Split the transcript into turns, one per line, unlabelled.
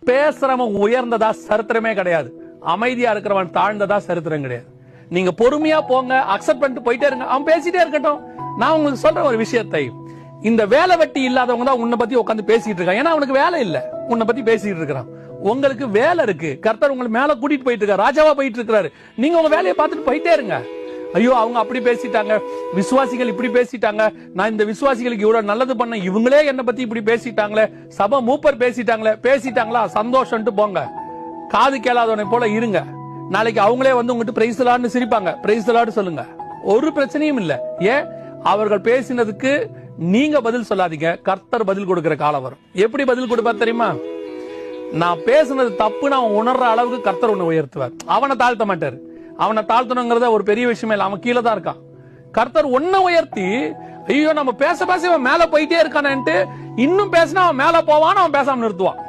பேசுறவன் உயர்ந்ததா சரித்திரமே கிடையாது. அமைதியா இருக்கிறவன் தாழ்ந்ததா சரித்திரம் கிடையாது. நீங்க பொறுமையா போங்க, அக்செப்ட் பண்ணிட்டு போயிட்டே இருங்க. அவன் பேசிட்டே இருக்கட்டும். நான் உங்களுக்கு சொல்ற ஒரு விஷயத்தை, இந்த வேலை வெட்டி இல்லாதவங்க தான் உன்னை பத்தி உட்காந்து பேசிட்டு இருக்கான். ஏன்னா அவனுக்கு வேலை இல்ல, உன்னை பத்தி பேசிட்டு இருக்கிறான். உங்களுக்கு வேலை இருக்கு. கர்த்தர் உங்களை மேல கூட்டிட்டு போயிட்டு இருக்காரு, ராஜாவா போயிட்டு இருக்காரு. நீங்க உங்க வேலையை பார்த்துட்டு போயிட்டே இருங்க. ஐயோ அவங்க அப்படி பேசிட்டாங்க, விசுவாசிகள் இப்படி பேசிட்டாங்க, நான் இந்த விசுவாசிகளுக்கு இவ்வளவு நல்லது பண்ண, இவங்களே என்ன பத்தி இப்படி பேசிட்டாங்களே, சபை மூப்பர் பேசிட்டாங்களா, சந்தோஷம்ட்டு போங்க. காது கேளாதவனை போல இருங்க. நாளைக்கு அவங்களே வந்து உங்ககிட்ட பிரைஸ் தி லார்ட்னு சிரிப்பாங்க, பிரைஸ் தி லார்ட் சொல்லுங்க. ஒரு பிரச்சனையும் இல்ல. ஏன்? அவர்கள் பேசினதுக்கு நீங்க பதில் சொல்லாதீங்க, கர்த்தர் பதில் கொடுக்கிற காலம் வரும். எப்படி பதில் கொடுப்பார் தெரியுமா? நான் பேசுனது தப்புன்னு அவன் உணர்ற அளவுக்கு கர்த்தர் உன்னை உயர்த்துவார். அவனை தாழ்த்த மாட்டார். அவனை தாழ்த்தணுங்கிறத ஒரு பெரிய விஷயமே இல்ல, அவன் கீழே தான் இருக்கான். கர்த்தர் உன்னை உயர்த்தி, ஐயோ நம்ம பேச பேச மேல போயிட்டே இருக்கானேன்ட்டு இன்னும் பேசினா அவன் மேல போவான், அவன் பேசாம நிறுத்துவான்.